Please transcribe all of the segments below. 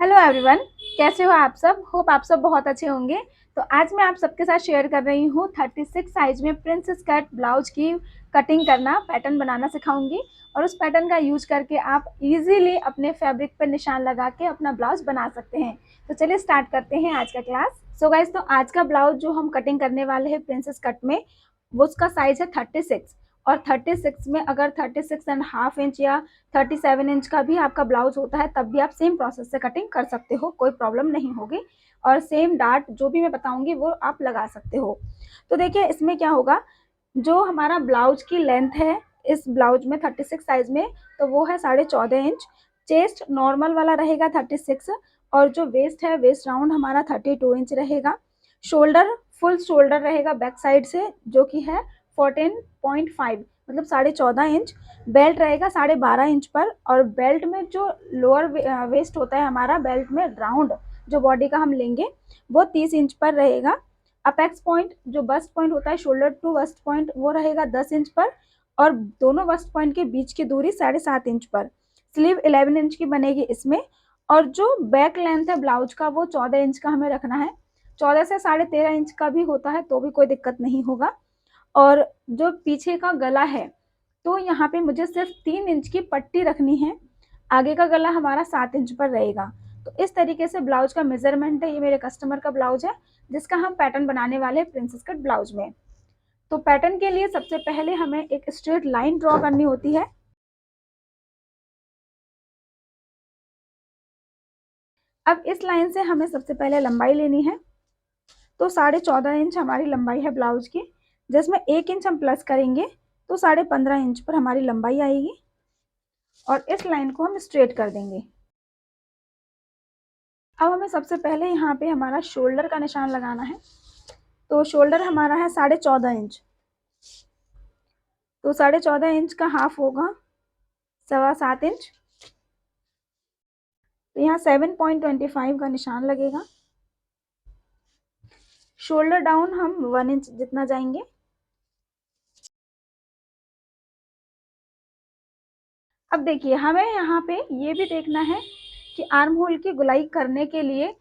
Hello everyone, कैसे हो आप सब। होप आप सब बहुत अच्छे होंगे। तो आज मैं आप सबके साथ शेयर कर रही हूँ 36 साइज में प्रिंसेस कट ब्लाउज की कटिंग करना, पैटर्न बनाना सिखाऊंगी। और उस पैटर्न का यूज करके आप इजीली अपने फैब्रिक पर निशान लगा के अपना ब्लाउज बना सकते हैं। तो चलिए स्टार्ट करते हैं आज का क्लास। सो गाइज, तो आज का ब्लाउज जो हम कटिंग करने वाले हैं प्रिंसेस कट में, वो उसका साइज है 36। और 36 में अगर 36.5 इंच या 37 इंच का भी आपका ब्लाउज होता है तब भी आप सेम प्रोसेस से कटिंग कर सकते हो, कोई प्रॉब्लम नहीं होगी। और सेम डार्ट जो भी मैं बताऊंगी वो आप लगा सकते हो। तो देखिए इसमें क्या होगा, जो हमारा ब्लाउज की लेंथ है इस ब्लाउज में 36 साइज में, तो वो है 14.5 इंच। चेस्ट नॉर्मल वाला रहेगा 36। और जो वेस्ट है, वेस्ट राउंड हमारा 32 इंच रहेगा। शोल्डर फुल शोल्डर रहेगा बैक साइड से, जो कि है 14.5, मतलब 14.5 इंच। बेल्ट रहेगा 12.5 इंच पर। और बेल्ट में जो लोअर वेस्ट होता है हमारा, बेल्ट में राउंड जो बॉडी का हम लेंगे वो 30 इंच पर रहेगा। अपेक्स पॉइंट जो बस्ट पॉइंट होता है, शोल्डर टू वस्ट पॉइंट, वो रहेगा 10 इंच पर। और दोनों वस्ट पॉइंट के बीच की दूरी 7.5 इंच पर। स्लीव 11 इंच की बनेगी इसमें। और जो बैक लेंथ है ब्लाउज का वो 14 इंच का हमें रखना है। 14 से 13.5 इंच का भी होता है तो भी कोई दिक्कत नहीं होगा। और जो पीछे का गला है, तो यहाँ पे मुझे सिर्फ 3 इंच की पट्टी रखनी है। आगे का गला हमारा 7 इंच पर रहेगा। तो इस तरीके से ब्लाउज का मेजरमेंट है। ये मेरे कस्टमर का ब्लाउज है जिसका हम पैटर्न बनाने वाले हैं प्रिंसेस कट ब्लाउज में। तो पैटर्न के लिए सबसे पहले हमें एक स्ट्रेट लाइन ड्रॉ करनी होती है। अब इस लाइन से हमें सबसे पहले लंबाई लेनी है। तो 14.5 इंच हमारी लंबाई है ब्लाउज की, जिसमें 1 इंच हम प्लस करेंगे तो 15.5 इंच पर हमारी लंबाई आएगी। और इस लाइन को हम स्ट्रेट कर देंगे। अब हमें सबसे पहले यहाँ पे हमारा शोल्डर का निशान लगाना है। तो शोल्डर हमारा है 14.5 इंच। तो 14.5 इंच का हाफ होगा 7.25 इंच। तो यहाँ 7.25 का निशान लगेगा। शोल्डर डाउन हम 1 इंच जितना जाएंगे। अब देखिए हमें यहाँ पे ये भी देखना है कि आर्म होल की गुलाई करने के लिए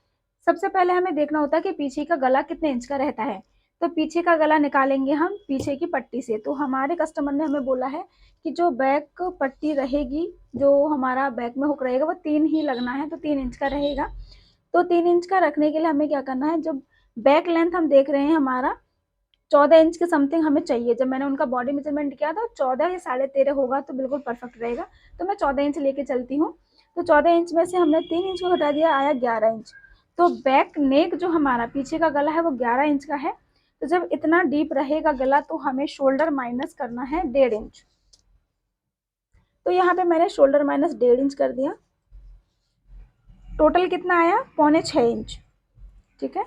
सबसे पहले हमें देखना होता है कि पीछे का गला कितने इंच का रहता है। तो पीछे का गला निकालेंगे हम पीछे की पट्टी से। तो हमारे कस्टमर ने हमें बोला है कि जो बैक पट्टी रहेगी, जो हमारा बैक में हुक रहेगा वो 3 ही लगना है, तो 3 इंच का रहेगा। तो 3 इंच का रखने के लिए हमें क्या करना है, जब बैक लेंथ हम देख रहे हैं हमारा 14 इंच के समथिंग हमें चाहिए। जब मैंने उनका बॉडी मेजरमेंट किया था 14 या 13.5 होगा तो बिल्कुल परफेक्ट रहेगा। तो मैं 14 इंच लेके चलती हूँ। तो 14 इंच में से हमने 3 इंच को घटा दिया, आया 11 इंच। तो बैक नेक जो हमारा पीछे का गला है वो 11 इंच का है। तो जब इतना डीप रहेगा गला तो हमें शोल्डर माइनस करना है 1.5 इंच। तो यहाँ पे मैंने शोल्डर माइनस 1.5 इंच कर दिया। टोटल कितना आया, 5.25 इंच। ठीक है,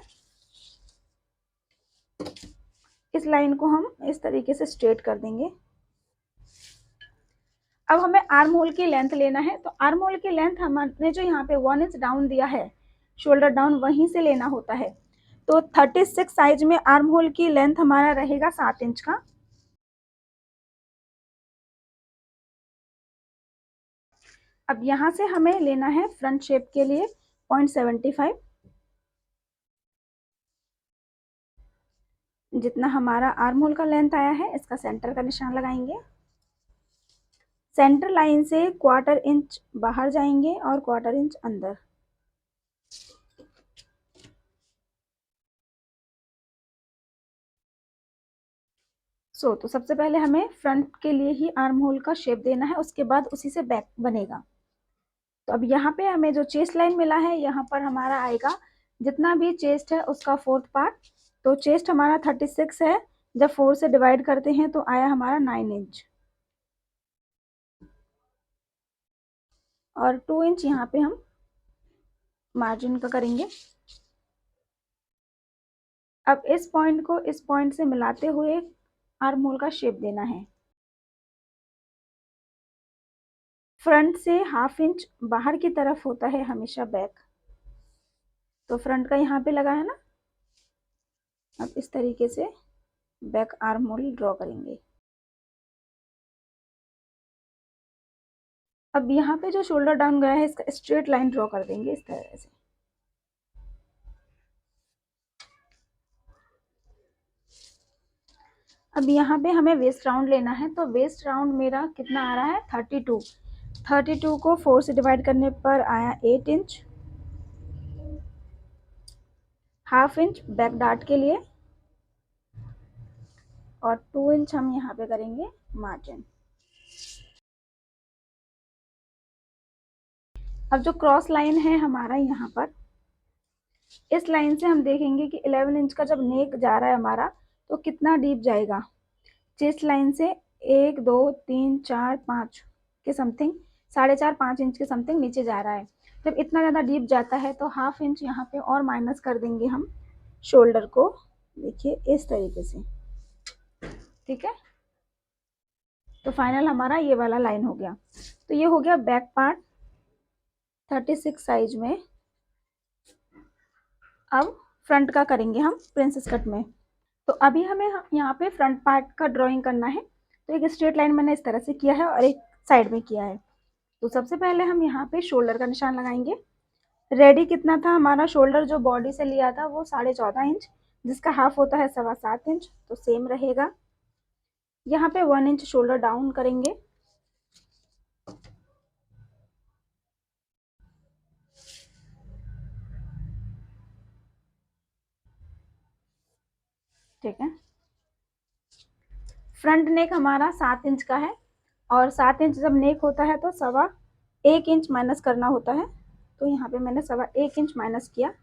इस लाइन को हम इस तरीके से स्ट्रेट कर देंगे। अब हमें आर्म होल की लेंथ लेना है। तो आर्म होल की लेंथ हमने जो यहाँ पे 1 इंच डाउन दिया है, शोल्डर डाउन, वहीं से लेना होता है। तो 36 साइज में आर्म होल की लेंथ हमारा रहेगा 7 इंच का। अब यहाँ से हमें लेना है फ्रंट शेप के लिए 0.75। जितना हमारा आर्म होल का लेंथ आया है इसका सेंटर का निशान लगाएंगे। सेंटर लाइन से 1/4 इंच बाहर जाएंगे और 1/4 इंच अंदर। तो सबसे पहले हमें फ्रंट के लिए ही आर्म होल का शेप देना है, उसके बाद उसी से बैक बनेगा। तो अब यहाँ पे हमें जो चेस्ट लाइन मिला है, यहाँ पर हमारा आएगा जितना भी चेस्ट है उसका 4th पार्ट। तो चेस्ट हमारा 36 है, जब 4 से डिवाइड करते हैं तो आया हमारा 9 इंच। और 2 इंच यहाँ पे हम मार्जिन का करेंगे। अब इस पॉइंट को इस पॉइंट से मिलाते हुए आर्म होल का शेप देना है। फ्रंट से 1/2 इंच बाहर की तरफ होता है हमेशा बैक। तो फ्रंट का यहाँ पे लगा है ना। अब इस तरीके से बैक आर्म होल ड्रॉ करेंगे। अब यहाँ पे जो शोल्डर डाउन गया है इसका स्ट्रेट लाइन ड्रॉ कर देंगे इस तरह से। अब यहाँ पे हमें वेस्ट राउंड लेना है, तो वेस्ट राउंड मेरा कितना आ रहा है 32। 32 को 4 से डिवाइड करने पर आया 8 inch, half inch back dart के लिए, और 2 इंच हम यहाँ पे करेंगे मार्जिन। अब जो क्रॉस लाइन है हमारा यहाँ पर, इस लाइन से हम देखेंगे कि 11 इंच का जब नेक जा रहा है हमारा तो कितना डीप जाएगा। चेस्ट लाइन से 1 2 3 4 5 के समथिंग, 4.5 5 इंच के समथिंग नीचे जा रहा है। जब इतना ज़्यादा डीप जाता है तो हाफ इंच यहाँ पे और माइनस कर देंगे हम शोल्डर को, देखिए इस तरीके से, ठीक है। तो फाइनल हमारा ये वाला लाइन हो गया। तो ये हो गया बैक पार्ट 36 साइज में। अब फ्रंट का करेंगे हम प्रिंसेस कट में। तो अभी हमें यहाँ पे फ्रंट पार्ट का ड्राइंग करना है। तो एक स्ट्रेट लाइन मैंने इस तरह से किया है और एक साइड में किया है। तो सबसे पहले हम यहाँ पे शोल्डर का निशान लगाएंगे। रेडी कितना था हमारा शोल्डर, जो बॉडी से लिया था वो 14.5 इंच, जिसका हाफ होता है 7.25 इंच, तो सेम रहेगा। यहाँ पे 1 इंच शोल्डर डाउन करेंगे। ठीक है। फ्रंट नेक हमारा 7 इंच का है, और 7 इंच जब नेक होता है तो 1.25 इंच माइनस करना होता है। तो यहाँ पे मैंने 1.25 इंच माइनस किया।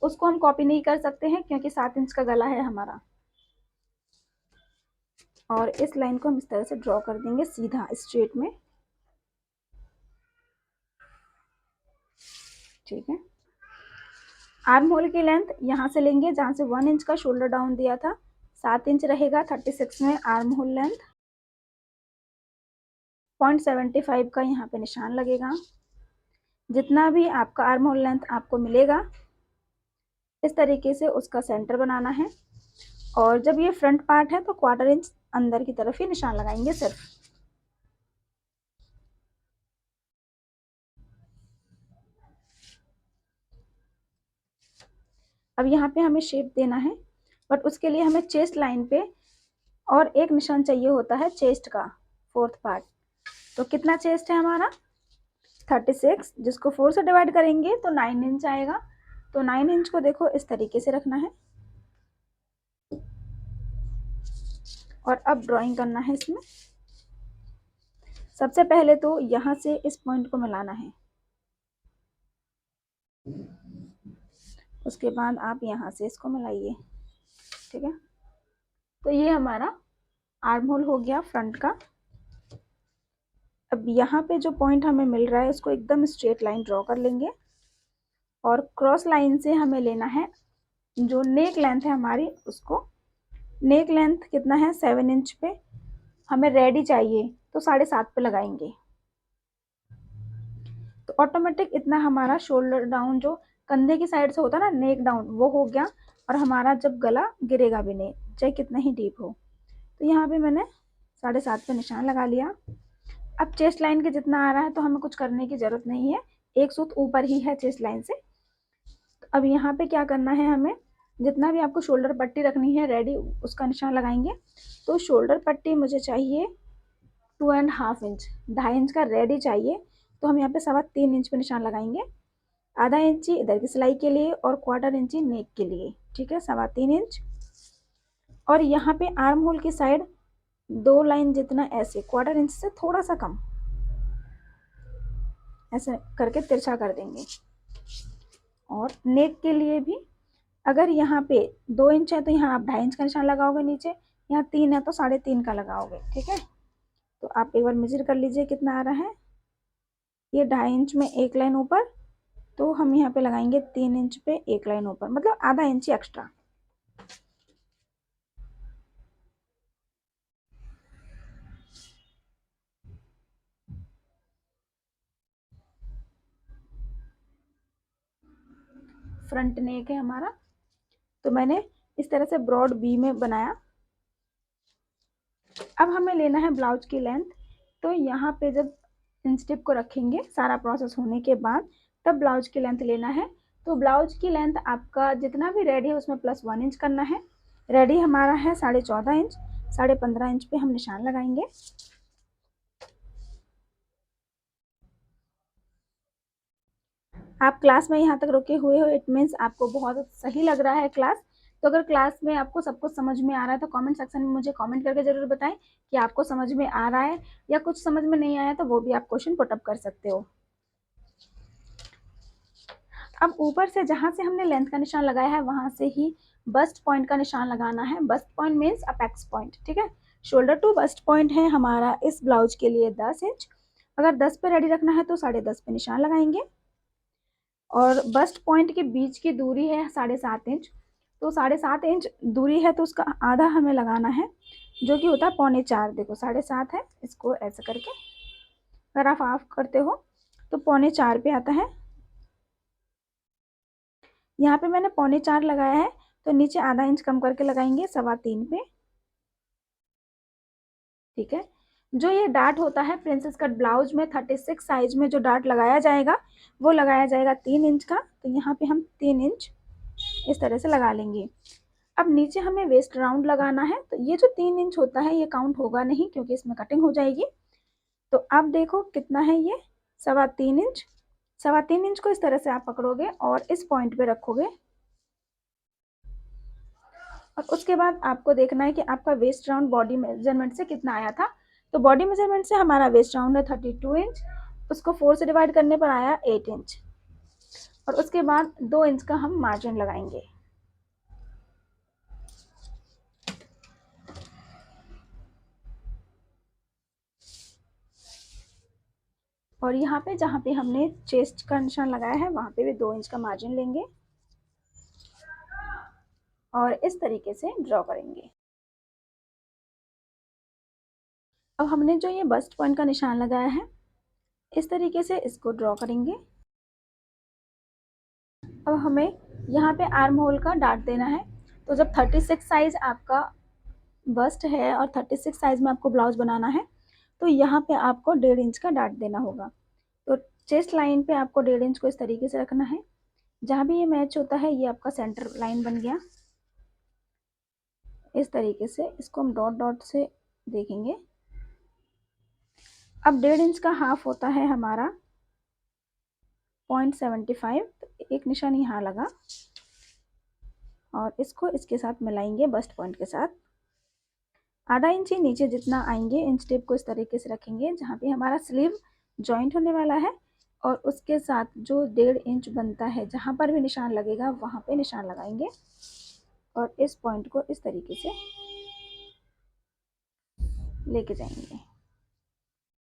उसको हम कॉपी नहीं कर सकते हैं क्योंकि 7 इंच का गला है हमारा। और इस लाइन को हम इस तरह से ड्रॉ कर देंगे सीधा स्ट्रेट में, ठीक है। आर्म होल की लेंथ यहाँ से लेंगे जहाँ से 1 इंच का शोल्डर डाउन दिया था, 7 इंच रहेगा 36 में आर्म होल लेंथ। 0.75 का यहाँ पे निशान लगेगा। जितना भी आपका आर्म होल लेंथ आपको मिलेगा इस तरीके से उसका सेंटर बनाना है। और जब ये फ्रंट पार्ट है तो 1/4 इंच अंदर की तरफ ही निशान लगाएंगे सिर्फ। अब यहाँ पे हमें शेप देना है, बट उसके लिए हमें चेस्ट लाइन पे और एक निशान चाहिए होता है चेस्ट का, 4th पार्ट। तो कितना चेस्ट है हमारा 36, जिसको 4 से डिवाइड करेंगे तो 9 इंच आएगा। तो 9 इंच को देखो इस तरीके से रखना है, और अब ड्राइंग करना है इसमें। सबसे पहले तो यहाँ से इस पॉइंट को मिलाना है, उसके बाद आप यहाँ से इसको मिलाइए, ठीक है। तो ये हमारा आर्म होल हो गया फ्रंट का। अब यहाँ पे जो पॉइंट हमें मिल रहा है उसको एकदम स्ट्रेट लाइन ड्रॉ कर लेंगे, और क्रॉस लाइन से हमें लेना है जो नेक लेंथ है हमारी उसको। नेक लेंथ कितना है 7 इंच पे, हमें रेडी चाहिए तो 7.5 पे लगाएंगे। तो ऑटोमेटिक इतना हमारा शोल्डर डाउन जो कंधे की साइड से होता है ना नेक डाउन, वो हो गया। और हमारा जब गला गिरेगा भी नहीं चाहे कितना ही डीप हो। तो यहाँ पे मैंने 7.5 पे निशान लगा लिया। अब चेस्ट लाइन के जितना आ रहा है तो हमें कुछ करने की ज़रूरत नहीं है, एक सूत ऊपर ही है चेस्ट लाइन से। तो अब यहाँ पे क्या करना है, हमें जितना भी आपको शोल्डर पट्टी रखनी है रेडी उसका निशान लगाएंगे। तो शोल्डर पट्टी मुझे चाहिए 2.5 इंच, 2.5 इंच का रेडी चाहिए। तो हम यहाँ पे 3.25 इंच पे निशान लगाएंगे। आधा इंची इधर की सिलाई के लिए और 1/4 इंची नेक के लिए, ठीक है, 3.25 इंच। और यहाँ पे आर्म होल की साइड 2 लाइन जितना ऐसे 1/4 इंच से थोड़ा सा कम ऐसे करके तिरछा कर देंगे। और नेक के लिए भी अगर यहाँ पे 2 इंच है तो यहाँ आप 2.5 इंच का निशान लगाओगे नीचे, यहाँ 3 है तो 3.5 का लगाओगे, ठीक है। तो आप एक बार मेजर कर लीजिए कितना आ रहा है। ये 2.5 इंच में एक लाइन ऊपर, तो हम यहाँ पे लगाएंगे 3 इंच पे एक लाइन ऊपर, मतलब आधा इंच एक्स्ट्रा। फ्रंट नेक है हमारा, तो मैंने इस तरह से ब्रॉड बी में बनाया। अब हमें लेना है ब्लाउज की लेंथ। तो यहाँ पे जब इंच टिप को रखेंगे। सारा प्रोसेस होने के बाद तब ब्लाउज की लेंथ लेना है। तो ब्लाउज की लेंथ आपका जितना भी रेडी है उसमें +1 इंच करना है। रेडी हमारा है 14.5 इंच, 15.5 इंच पे हम निशान लगाएंगे। आप क्लास में यहाँ तक रुके हुए हो, इट मीन्स आपको बहुत सही लग रहा है क्लास। तो अगर क्लास में आपको सब कुछ समझ में आ रहा है तो कमेंट सेक्शन में मुझे कमेंट करके ज़रूर बताएं कि आपको समझ में आ रहा है, या कुछ समझ में नहीं आया तो वो भी आप क्वेश्चन पुटअप कर सकते हो। अब ऊपर से जहाँ से हमने लेंथ का निशान लगाया है वहाँ से ही बस्ट पॉइंट का निशान लगाना है। Bast point means apex point, ठीक है। शोल्डर टू बस्ट पॉइंट है हमारा इस ब्लाउज के लिए 10 इंच। अगर 10 पे रेडी रखना है तो 10.5 पे निशान लगाएंगे। और बस्ट पॉइंट के बीच की दूरी है 7.5 इंच। तो 7.5 इंच दूरी है तो उसका आधा हमें लगाना है, जो कि होता है 3.25। देखो 7.5 है, इसको ऐसे करके अगर आप हाफ करते हो तो 3.25 पे आता है। यहाँ पे मैंने 3.25 लगाया है, तो नीचे आधा इंच कम करके लगाएंगे 3.25 पे, ठीक है। जो ये डार्ट होता है प्रिंसेस कट ब्लाउज में 36 साइज में जो डार्ट लगाया जाएगा वो लगाया जाएगा 3 इंच का। तो यहाँ पे हम 3 इंच इस तरह से लगा लेंगे। अब नीचे हमें वेस्ट राउंड लगाना है, तो ये जो 3 इंच होता है ये काउंट होगा नहीं क्योंकि इसमें कटिंग हो जाएगी। तो अब देखो कितना है ये 3.25 इंच। 3.25 इंच को इस तरह से आप पकड़ोगे और इस पॉइंट पे रखोगे। और उसके बाद आपको देखना है कि आपका वेस्ट राउंड बॉडी मेजरमेंट से कितना आया था। तो बॉडी मेजरमेंट से हमारा वेस्ट राउंड है 32 इंच, उसको 4 से डिवाइड करने पर आया 8 इंच। और उसके बाद 2 इंच का हम मार्जिन लगाएंगे। और यहाँ पे जहाँ पे हमने चेस्ट का निशान लगाया है वहाँ पे भी 2 इंच का मार्जिन लेंगे और इस तरीके से ड्रॉ करेंगे। अब हमने जो ये बस्ट पॉइंट का निशान लगाया है इस तरीके से इसको ड्रॉ करेंगे। अब हमें यहाँ पे आर्म होल का डार्ट देना है। तो जब 36 साइज आपका बस्ट है और 36 साइज में आपको ब्लाउज बनाना है तो यहाँ पे आपको 1.5 इंच का डार्ट देना होगा। तो चेस्ट लाइन पे आपको 1.5 इंच को इस तरीके से रखना है। जहाँ भी ये मैच होता है ये आपका सेंटर लाइन बन गया। इस तरीके से इसको हम डॉट डॉट से देखेंगे। अब 1.5 इंच का हाफ होता है हमारा 0.75। तो एक निशान यहाँ लगा और इसको इसके साथ मिलाएंगे बस्ट पॉइंट के साथ। आधा इंच ही नीचे जितना आएंगे इंच टेप को इस तरीके से रखेंगे जहाँ पे हमारा स्लीव जॉइंट होने वाला है। और उसके साथ जो 1.5 इंच बनता है जहाँ पर भी निशान लगेगा वहाँ पे निशान लगाएंगे और इस पॉइंट को इस तरीके से लेके जाएंगे,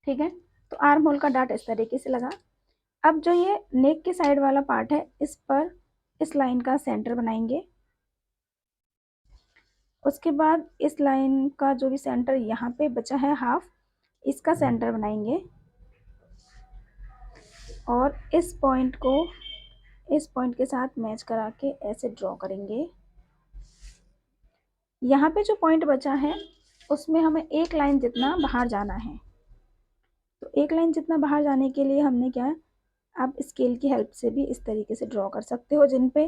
ठीक है। तो आर्म होल का डार्ट इस तरीके से लगा। अब जो ये नेक के साइड वाला पार्ट है इस पर इस लाइन का सेंटर बनाएंगे। उसके बाद इस लाइन का जो भी सेंटर यहाँ पे बचा है हाफ, इसका सेंटर बनाएंगे और इस पॉइंट को इस पॉइंट के साथ मैच करा के ऐसे ड्रॉ करेंगे। यहाँ पे जो पॉइंट बचा है उसमें हमें एक लाइन जितना बाहर जाना है। तो एक लाइन जितना बाहर जाने के लिए हमने क्या, आप स्केल की हेल्प से भी इस तरीके से ड्रॉ कर सकते हो जिन पे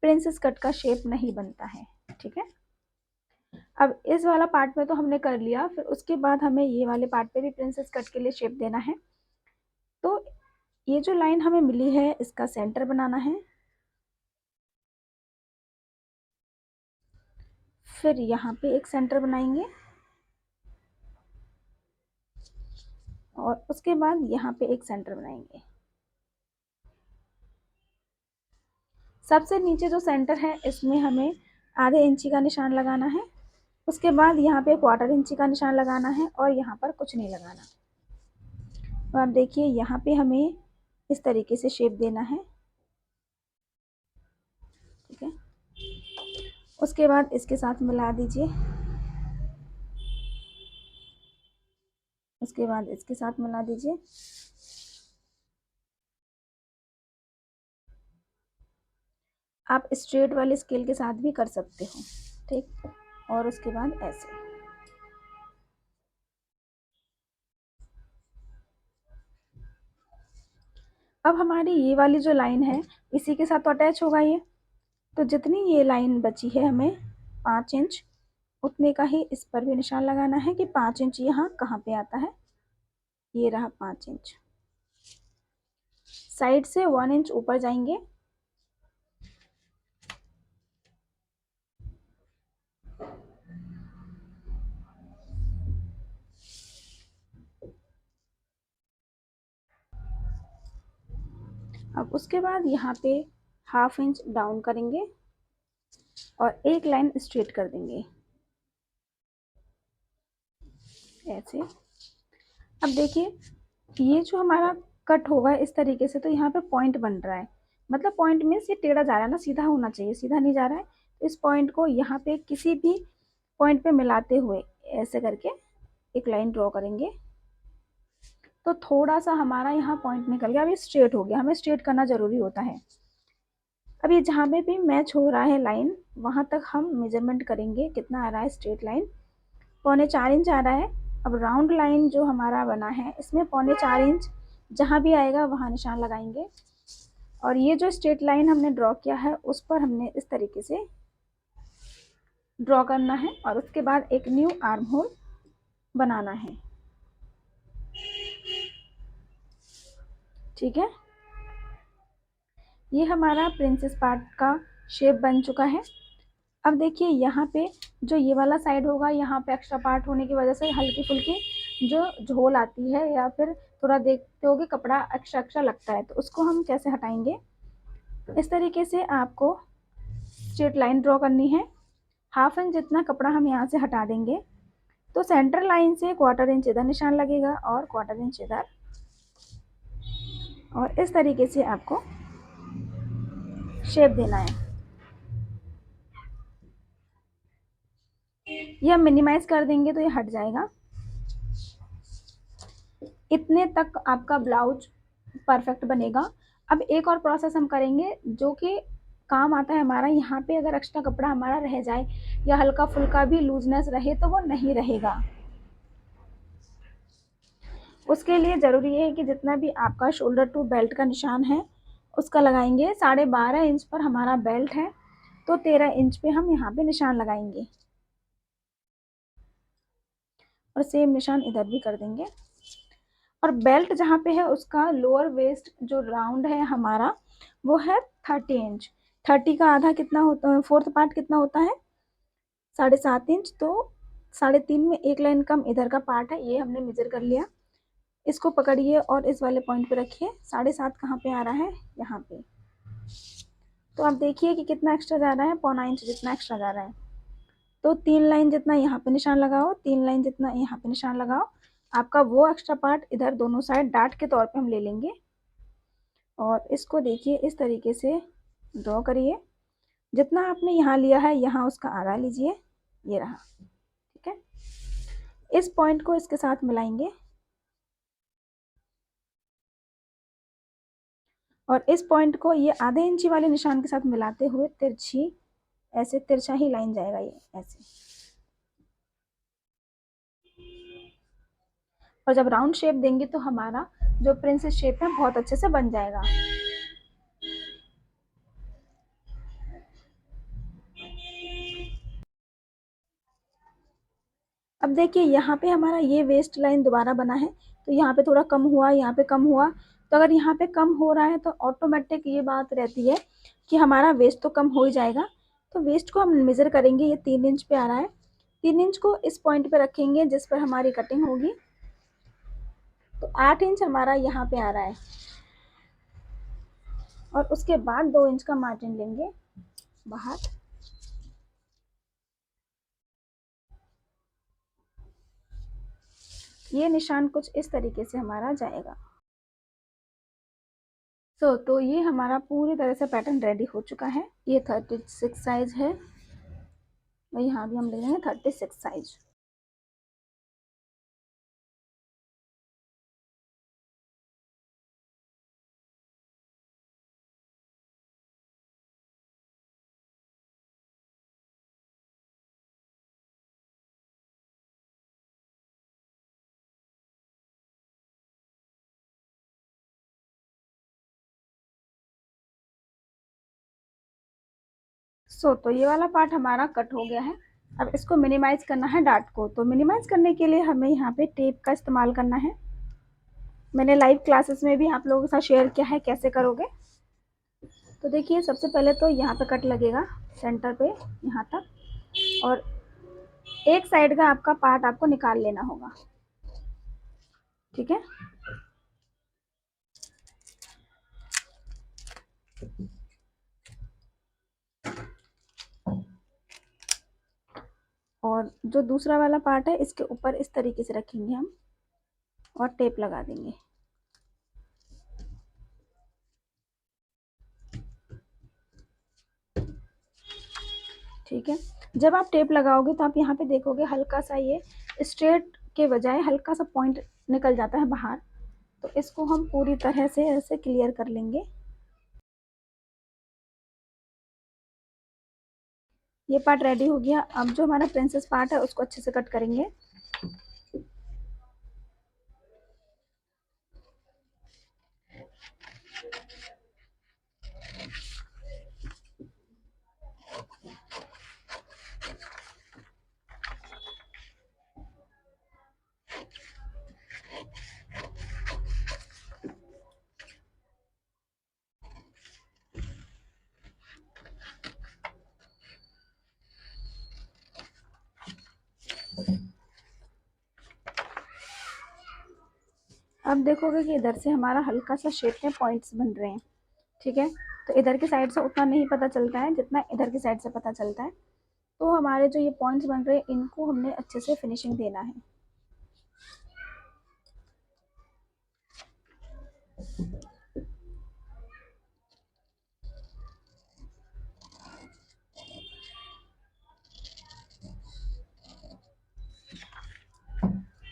प्रिंसेस कट का शेप नहीं बनता है, ठीक है। अब इस वाला पार्ट में तो हमने कर लिया, फिर उसके बाद हमें ये वाले पार्ट पे भी प्रिंसेस कट के लिए शेप देना है। तो ये जो लाइन हमें मिली है इसका सेंटर बनाना है। फिर यहाँ पे एक सेंटर बनाएंगे और उसके बाद यहाँ पे एक सेंटर बनाएंगे। सबसे नीचे जो सेंटर है इसमें हमें आधे इंची का निशान लगाना है। उसके बाद यहाँ पे 1/4 इंची का निशान लगाना है और यहाँ पर कुछ नहीं लगाना। तो आप देखिए यहाँ पे हमें इस तरीके से शेप देना है, ठीक है। उसके बाद इसके साथ मिला दीजिए, उसके बाद इसके साथ मिला दीजिए। आप स्ट्रेट वाले स्केल के साथ भी कर सकते हो, ठीक। और उसके बाद ऐसे अब हमारी ये वाली जो लाइन है इसी के साथ तो अटैच होगा ये, तो जितनी ये लाइन बची है हमें 5 इंच, उतने का ही इस पर भी निशान लगाना है कि 5 इंच यहाँ कहाँ पे आता है। ये रहा 5 इंच। साइड से 1 इंच ऊपर जाएंगे। अब उसके बाद यहाँ पे 1/2 इंच डाउन करेंगे और एक लाइन स्ट्रेट कर देंगे ऐसे। अब देखिए ये जो हमारा कट होगा इस तरीके से, तो यहाँ पे पॉइंट बन रहा है, मतलब पॉइंट मीन्स ये टेढ़ा जा रहा है ना, सीधा होना चाहिए, सीधा नहीं जा रहा है। तो इस पॉइंट को यहाँ पे किसी भी पॉइंट पे मिलाते हुए ऐसे करके एक लाइन ड्रॉ करेंगे। तो थोड़ा सा हमारा यहाँ पॉइंट निकल गया, अब ये स्ट्रेट हो गया, हमें स्ट्रेट करना जरूरी होता है। अब ये जहाँ पे भी मैच हो रहा है लाइन, वहाँ तक हम मेजरमेंट करेंगे कितना आ रहा है। स्ट्रेट लाइन 4.25 इंच आ रहा है। अब राउंड लाइन जो हमारा बना है इसमें 4.25 इंच जहाँ भी आएगा वहाँ निशान लगाएंगे। और ये जो स्ट्रेट लाइन हमने ड्रॉ किया है उस पर हमने इस तरीके से ड्रॉ करना है और उसके बाद एक न्यू आर्म होल बनाना है। ठीक है, ये हमारा प्रिंसेस पार्ट का शेप बन चुका है। अब देखिए यहाँ पे जो ये वाला साइड होगा, यहाँ पे एक्स्ट्रा पार्ट होने की वजह से हल्की फुल्की जो झोल आती है या फिर थोड़ा देखते होगे कपड़ा एक्स्ट्रा एक्स्ट्रा लगता है, तो उसको हम कैसे हटाएंगे। इस तरीके से आपको स्ट्रेट लाइन ड्रॉ करनी है। 1/2 इंच जितना कपड़ा हम यहाँ से हटा देंगे, तो सेंटर लाइन से 1/4 इंच इधर निशान लगेगा और 1/4 इंच इधर, और इस तरीके से आपको शेप देना है। ये हम मिनिमाइज कर देंगे तो ये हट जाएगा। इतने तक आपका ब्लाउज परफेक्ट बनेगा। अब एक और प्रोसेस हम करेंगे जो कि काम आता है हमारा। यहाँ पे अगर एक्स्ट्रा कपड़ा हमारा रह जाए या हल्का फुल्का भी लूजनेस रहे तो वो नहीं रहेगा। उसके लिए ज़रूरी है कि जितना भी आपका शोल्डर टू बेल्ट का निशान है उसका लगाएंगे। 12.5 इंच पर हमारा बेल्ट है, तो 13 इंच पे हम यहाँ पे निशान लगाएंगे और सेम निशान इधर भी कर देंगे। और बेल्ट जहाँ पे है उसका लोअर वेस्ट जो राउंड है हमारा वो है 30 इंच। 30 का आधा कितना होता है, फोर्थ पार्ट कितना होता है, 7.5 इंच। तो 3.5 में एक लाइन कम इधर का पार्ट है, ये हमने मेजर कर लिया। इसको पकड़िए और इस वाले पॉइंट पे रखिए। 7.5 कहाँ पे आ रहा है, यहाँ पे। तो आप देखिए कि कितना एक्स्ट्रा जा रहा है, 1/4 इंच जितना एक्स्ट्रा जा रहा है। तो 3 लाइन जितना यहाँ पे निशान लगाओ, 3 लाइन जितना यहाँ पे निशान लगाओ। आपका वो एक्स्ट्रा पार्ट इधर दोनों साइड डार्ट के तौर पे हम ले लेंगे और इसको देखिए इस तरीके से ड्रॉ करिए। जितना आपने यहाँ लिया है यहाँ उसका आधा लीजिए, ये रहा। ठीक है, इस पॉइंट को इसके साथ मिलाएंगे और इस पॉइंट को ये आधे इंची वाले निशान के साथ मिलाते हुए तिरछी, ऐसे तिरछा ही लाइन जाएगा ये ऐसे। और जब राउंड शेप देंगे तो हमारा जो प्रिंसेस शेप है बहुत अच्छे से बन जाएगा। अब देखिए यहाँ पे हमारा ये वेस्ट लाइन दोबारा बना है, तो यहाँ पे थोड़ा कम हुआ, यहाँ पे कम हुआ। तो अगर यहाँ पे कम हो रहा है तो ऑटोमेटिक ये बात रहती है कि हमारा वेस्ट तो कम हो ही जाएगा। तो वेस्ट को हम मेज़र करेंगे, ये 3 इंच पे आ रहा है। 3 इंच को इस पॉइंट पे रखेंगे जिस पर हमारी कटिंग होगी। तो 8 इंच हमारा यहाँ पे आ रहा है और उसके बाद 2 इंच का मार्जिन लेंगे बाहर। ये निशान कुछ इस तरीके से हमारा जाएगा। तो ये हमारा पूरी तरह से पैटर्न रेडी हो चुका है। ये 36 साइज है और यहाँ भी हम ले लेंगे 36 साइज। तो ये वाला पार्ट हमारा कट हो गया है। अब इसको मिनिमाइज करना है डार्ट को। तो मिनिमाइज करने के लिए हमें यहाँ पे टेप का इस्तेमाल करना है। मैंने लाइव क्लासेस में भी आप लोगों के साथ शेयर किया है कैसे करोगे। तो देखिए सबसे पहले तो यहाँ पे कट लगेगा सेंटर पे यहाँ तक, और एक साइड का आपका पार्ट आपको निकाल लेना होगा, ठीक है। और जो दूसरा वाला पार्ट है इसके ऊपर इस तरीके से रखेंगे हम और टेप लगा देंगे। ठीक है, जब आप टेप लगाओगे तो आप यहाँ पे देखोगे हल्का सा ये स्ट्रेट के बजाय हल्का सा पॉइंट निकल जाता है बाहर। तो इसको हम पूरी तरह से ऐसे क्लियर कर लेंगे। ये पार्ट रेडी हो गया। अब जो हमारा प्रिंसेस पार्ट है उसको अच्छे से कट करेंगे। अब देखोगे कि इधर से हमारा हल्का सा शेप में पॉइंट्स बन रहे हैं, ठीक है। तो इधर की साइड से उतना नहीं पता चलता है जितना इधर की साइड से पता चलता है। तो हमारे जो ये पॉइंट्स बन रहे हैं इनको हमने अच्छे से फिनिशिंग देना है।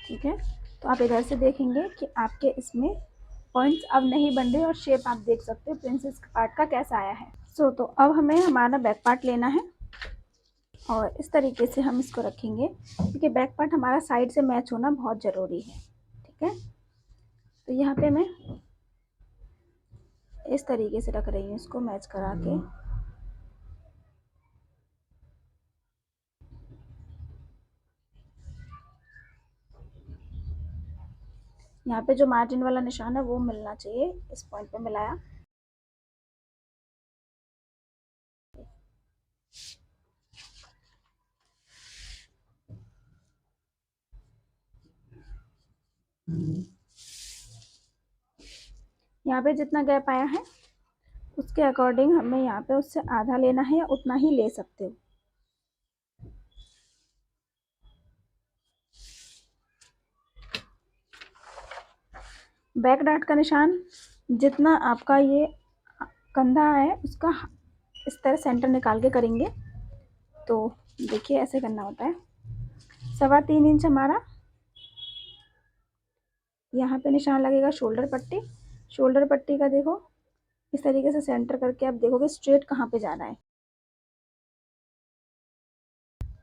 ठीक है, तो आप इधर से देखेंगे कि आपके इसमें पॉइंट्स अब नहीं बन रहे और शेप आप देख सकते हो प्रिंसेस पार्ट का कैसा आया है। तो अब हमें हमारा बैक पार्ट लेना है और इस तरीके से हम इसको रखेंगे क्योंकि बैक पार्ट हमारा साइड से मैच होना बहुत ज़रूरी है, ठीक है। तो यहाँ पे मैं इस तरीके से रख रही हूँ इसको मैच करा के। यहाँ पे जो मार्जिन वाला निशान है वो मिलना चाहिए, इस पॉइंट पे मिलाया। यहाँ पे जितना गैप आया है उसके अकॉर्डिंग हमें यहाँ पे उससे आधा लेना है या उतना ही ले सकते हो। बैक डार्ट का निशान जितना आपका ये कंधा है उसका इस तरह सेंटर निकाल के करेंगे। तो देखिए ऐसे करना होता है। 3.25 इंच हमारा यहाँ पे निशान लगेगा शोल्डर पट्टी। शोल्डर पट्टी का देखो इस तरीके से सेंटर करके आप देखोगे स्ट्रेट कहाँ पे जाना है।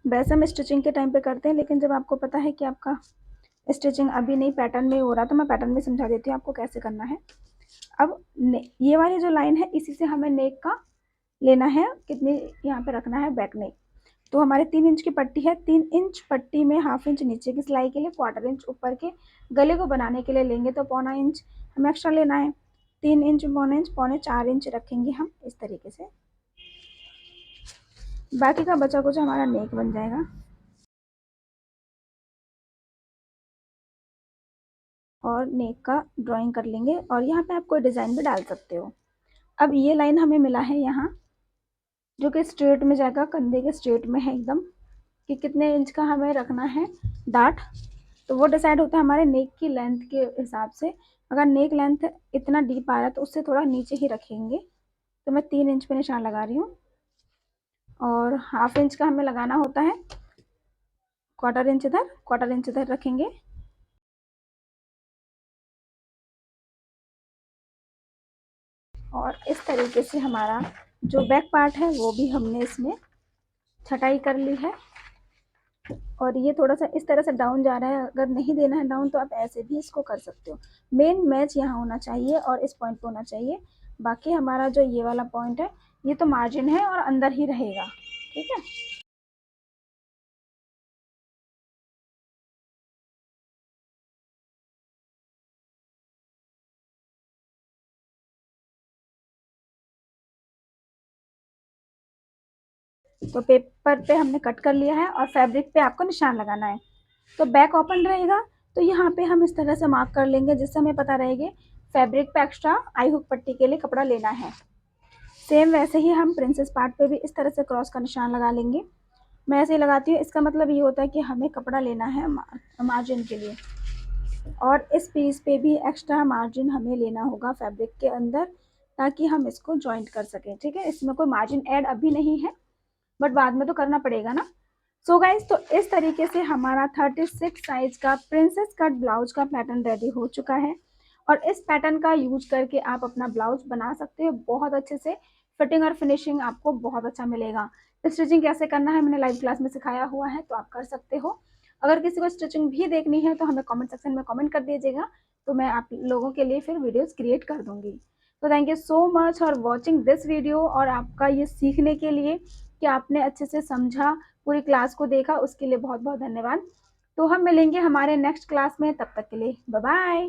वैसे हम स्टिचिंग के टाइम पे करते हैं, लेकिन जब आपको पता है कि आपका स्टिचिंग अभी नहीं पैटर्न में हो रहा तो मैं पैटर्न में समझा देती हूँ आपको कैसे करना है। अब ये वाली जो लाइन है इसी से हमें नेक का लेना है, कितने यहाँ पे रखना है बैक नेक। तो हमारे 3 इंच की पट्टी है, 3 इंच पट्टी में 1/2 इंच नीचे की सिलाई के लिए, 1/4 इंच ऊपर के गले को बनाने के लिए लेंगे। तो 1/4 इंच हमें एक्स्ट्रा लेना है। 3 इंच 1/4 इंच 4 इंच रखेंगे हम इस तरीके से। बाकी का बचा कुछ हमारा नेक बन जाएगा। और नेक का ड्राइंग कर लेंगे और यहाँ पे आप कोई डिज़ाइन भी डाल सकते हो। अब ये लाइन हमें मिला है यहाँ जो कि स्ट्रेट में जाएगा, कंधे के स्ट्रेट में है एकदम, कि कितने इंच का हमें रखना है डार्ट। तो वो डिसाइड होता है हमारे नेक की लेंथ के हिसाब से। अगर नेक लेंथ इतना डीप आ रहा है तो उससे थोड़ा नीचे ही रखेंगे। तो मैं 3 इंच पे निशान लगा रही हूँ और 1/2 इंच का हमें लगाना होता है। 1/4 इंच इधर 1/4 इंच इधर रखेंगे। और इस तरीके से हमारा जो बैक पार्ट है वो भी हमने इसमें छटाई कर ली है। और ये थोड़ा सा इस तरह से डाउन जा रहा है, अगर नहीं देना है डाउन तो आप ऐसे भी इसको कर सकते हो। मेन मैच यहाँ होना चाहिए और इस पॉइंट पे होना चाहिए। बाकी हमारा जो ये वाला पॉइंट है ये तो मार्जिन है और अंदर ही रहेगा, ठीक है। तो पेपर पे हमने कट कर लिया है और फैब्रिक पे आपको निशान लगाना है। तो बैक ओपन रहेगा, तो यहाँ पे हम इस तरह से मार्क कर लेंगे जिससे हमें पता रहेगा फैब्रिक पे एक्स्ट्रा आई हुक पट्टी के लिए कपड़ा लेना है। सेम वैसे ही हम प्रिंसेस पार्ट पे भी इस तरह से क्रॉस का निशान लगा लेंगे। मैं ऐसे ही लगाती हूँ, इसका मतलब ये होता है कि हमें कपड़ा लेना है मार्जिन के लिए, और इस पीस पे भी एक्स्ट्रा मार्जिन हमें लेना होगा फैब्रिक के अंदर, ताकि हम इसको जॉइंट कर सकें, ठीक है। इसमें कोई मार्जिन ऐड अभी नहीं है, बट बाद में तो करना पड़ेगा ना। सो गाइज, तो इस तरीके से हमारा 36 साइज का प्रिंसेस कट ब्लाउज का पैटर्न रेडी हो चुका है, और इस पैटर्न का यूज करके आप अपना ब्लाउज बना सकते हो बहुत अच्छे से। फिटिंग और फिनिशिंग आपको बहुत अच्छा मिलेगा। स्टिचिंग कैसे करना है मैंने लाइव क्लास में सिखाया हुआ है, तो आप कर सकते हो। अगर किसी को स्टिचिंग भी देखनी है तो हमें कमेंट सेक्शन में कमेंट कर दीजिएगा, तो मैं आप लोगों के लिए फिर वीडियोस क्रिएट कर दूंगी। तो thank you so much for watching this video, और आपका ये सीखने के लिए कि आपने अच्छे से समझा, पूरी क्लास को देखा, उसके लिए बहुत बहुत धन्यवाद। तो हम मिलेंगे हमारे नेक्स्ट क्लास में, तब तक के लिए बाय बाय।